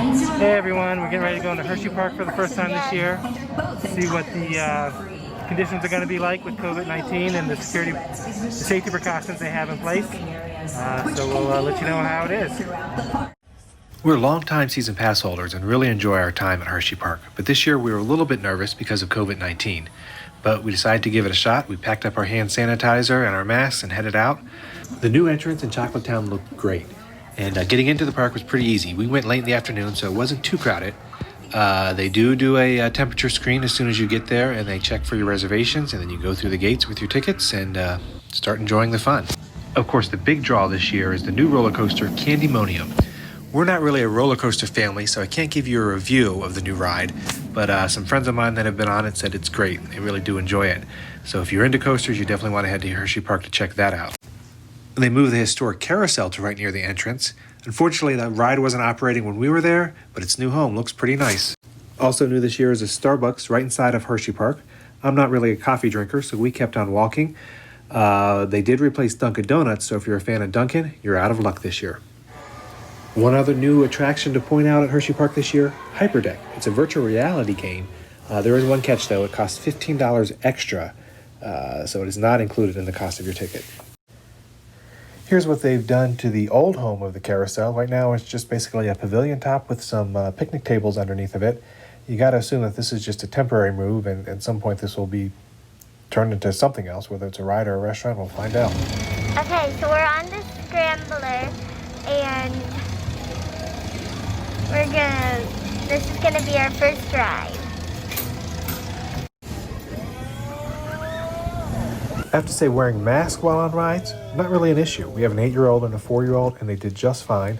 Hey everyone, we're getting ready to go into Hersheypark for the first time this year. See what the conditions are going to be like with COVID-19 and the safety precautions they have in place. So we'll let you know how it is. We're longtime season pass holders and really enjoy our time at Hersheypark, but this year we were a little bit nervous because of COVID-19. But we decided to give it a shot. We packed up our hand sanitizer and our masks and headed out. The new entrance in Chocolatetown looked great, and getting into the park was pretty easy. We went late in the afternoon, so it wasn't too crowded. They do a temperature screen as soon as you get there, and they check for your reservations, and then you go through the gates with your tickets and start enjoying the fun. Of course, the big draw this year is the new roller coaster, Candymonium. We're not really a roller coaster family, so I can't give you a review of the new ride, but some friends of mine that have been on it said it's great. They really do enjoy it. So if you're into coasters, you definitely want to head to Hersheypark to check that out. They moved the historic carousel to right near the entrance. Unfortunately, that ride wasn't operating when we were there, but its new home looks pretty nice. Also new this year is a Starbucks right inside of Hersheypark. I'm not really a coffee drinker, so we kept on walking. They did replace Dunkin' Donuts, so if you're a fan of Dunkin', you're out of luck this year. One other new attraction to point out at Hersheypark this year, Hyperdeck. It's a virtual reality game. There is one catch though, it costs $15 extra, so it is not included in the cost of your ticket. Here's what they've done to the old home of the carousel. Right now it's just basically a pavilion top with some picnic tables underneath of it. You gotta assume that this is just a temporary move, and at some point this will be turned into something else, whether it's a ride or a restaurant, we'll find out. Okay, so we're on the Scrambler, and this is gonna be our first ride. I have to say, wearing masks while on rides, not really an issue. We have an 8-year-old and a 4-year-old, and they did just fine.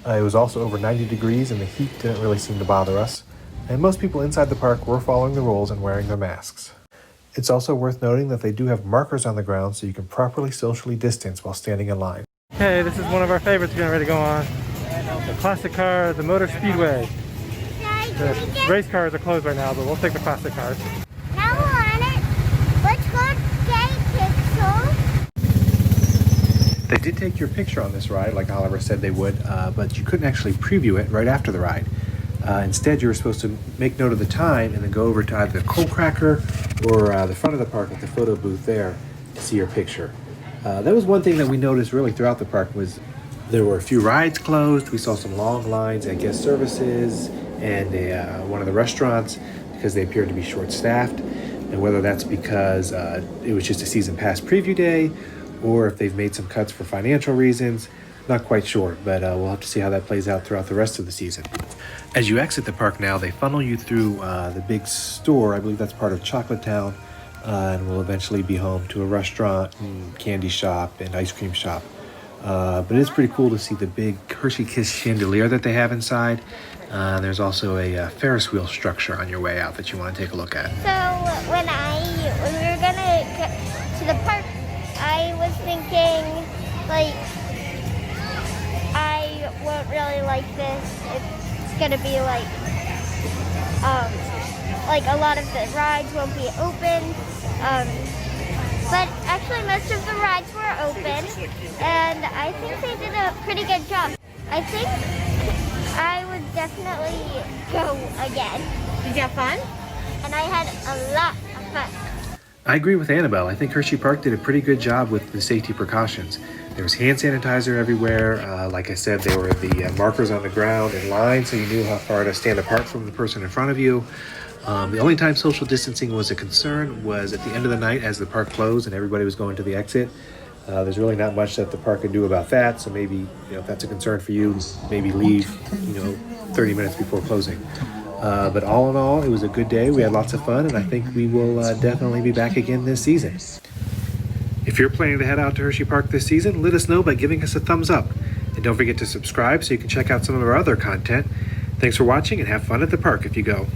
It was also over 90 degrees, and the heat didn't really seem to bother us. And most people inside the park were following the rules and wearing their masks. It's also worth noting that they do have markers on the ground so you can properly socially distance while standing in line. Hey, this is one of our favorites we're getting ready to go on. The classic car, the Motor Speedway. The race cars are closed right now, but we'll take the classic cars. Now we're on it. Let's go take pixels. They did take your picture on this ride, like Oliver said they would, but you couldn't actually preview it right after the ride. Instead, you were supposed to make note of the time and then go over to either the coal cracker or the front of the park at the photo booth there to see your picture. That was one thing that we noticed really throughout the park was there were a few rides closed. We saw some long lines at guest services and one of the restaurants because they appeared to be short-staffed. And whether that's because it was just a season pass preview day or if they've made some cuts for financial reasons, not quite sure, but we'll have to see how that plays out throughout the rest of the season. As you exit the park now, they funnel you through the big store. I believe that's part of Chocolatetown, and we'll eventually be home to a restaurant and candy shop and ice cream shop. But it's pretty cool to see the big Hershey Kiss chandelier that they have inside. There's also a Ferris wheel structure on your way out that you want to take a look at. So when we were gonna get to the park, I was thinking, like, I won't really like this. It's gonna be like a lot of the rides won't be open. But actually most of the rides were open, and I think they did a pretty good job. I think I would definitely go again. Did you have fun? And I had a lot of fun. I agree with Annabelle. I think Hersheypark did a pretty good job with the safety precautions. There was hand sanitizer everywhere. Like I said, there were the markers on the ground in line so you knew how far to stand apart from the person in front of you. The only time social distancing was a concern was at the end of the night as the park closed and everybody was going to the exit. There's really not much that the park can do about that, so maybe if that's a concern for you, maybe leave 30 minutes before closing. But all in all, it was a good day. We had lots of fun, and I think we will definitely be back again this season. If you're planning to head out to Hersheypark this season, let us know by giving us a thumbs up. And don't forget to subscribe so you can check out some of our other content. Thanks for watching, and have fun at the park if you go.